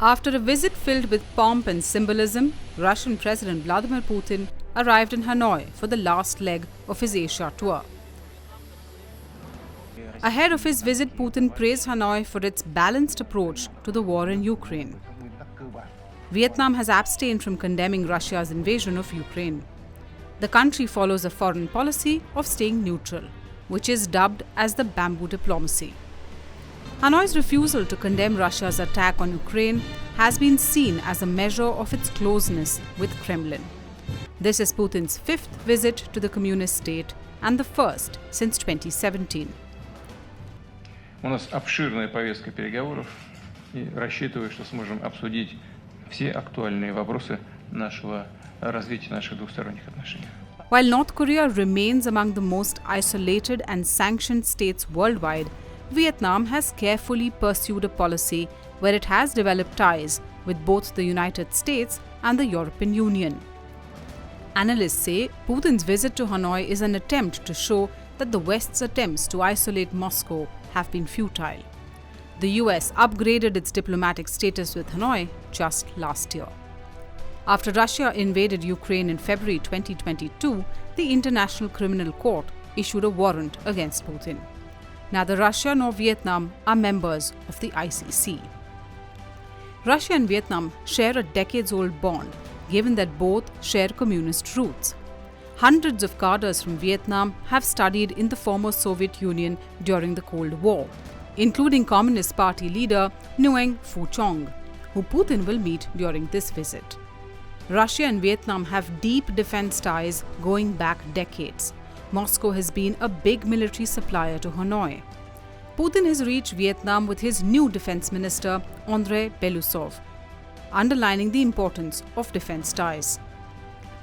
After a visit filled with pomp and symbolism, Russian President Vladimir Putin arrived in Hanoi for the last leg of his Asia tour. Ahead of his visit, Putin praised Hanoi for its balanced approach to the war in Ukraine. Vietnam has abstained from condemning Russia's invasion of Ukraine. The country follows a foreign policy of staying neutral, which is dubbed as the bamboo diplomacy. Hanoi's refusal to condemn Russia's attack on Ukraine has been seen as a measure of its closeness with Kremlin. This is Putin's fifth visit to the communist state and the first since 2017. У нас обширная повестка переговоров, и рассчитываю, что сможем обсудить все актуальные вопросы развития наших двусторонних отношений. While North Korea remains among the most isolated and sanctioned states worldwide, Vietnam has carefully pursued a policy where it has developed ties with both the United States and the European Union. Analysts say Putin's visit to Hanoi is an attempt to show that the West's attempts to isolate Moscow have been futile. The US upgraded its diplomatic status with Hanoi just last year. After Russia invaded Ukraine in February 2022, the International Criminal Court issued a warrant against Putin. Neither Russia nor Vietnam are members of the ICC. Russia and Vietnam share a decades-old bond, given that both share communist roots. Hundreds of cadres from Vietnam have studied in the former Soviet Union during the Cold War, including Communist Party leader Nguyen Phu Trong, who Putin will meet during this visit. Russia and Vietnam have deep defense ties going back decades. Moscow has been a big military supplier to Hanoi. Putin has reached Vietnam with his new defense minister, Andrei Belousov, underlining the importance of defense ties.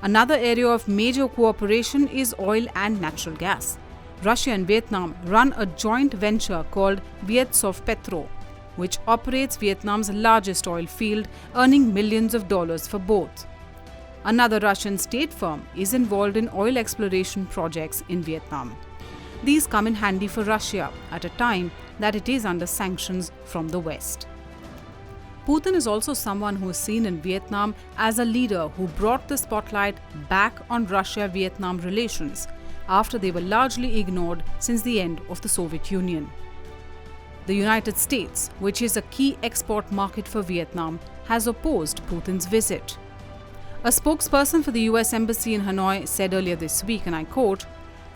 Another area of major cooperation is oil and natural gas. Russia and Vietnam run a joint venture called Vietsovpetro, which operates Vietnam's largest oil field, earning millions of dollars for both. Another Russian state firm is involved in oil exploration projects in Vietnam. These come in handy for Russia at a time that it is under sanctions from the West. Putin is also someone who is seen in Vietnam as a leader who brought the spotlight back on Russia-Vietnam relations after they were largely ignored since the end of the Soviet Union. The United States, which is a key export market for Vietnam, has opposed Putin's visit. A spokesperson for the US Embassy in Hanoi said earlier this week, and I quote,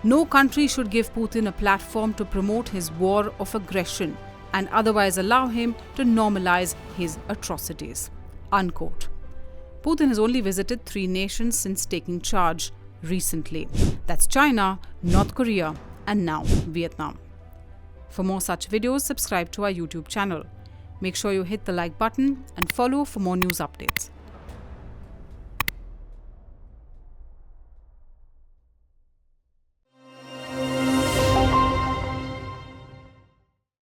"No country should give Putin a platform to promote his war of aggression and otherwise allow him to normalize his atrocities." Unquote. Putin has only visited 3 nations since taking charge recently. That's China, North Korea, and now Vietnam. For more such videos, subscribe to our YouTube channel. Make sure you hit the like button and follow for more news updates.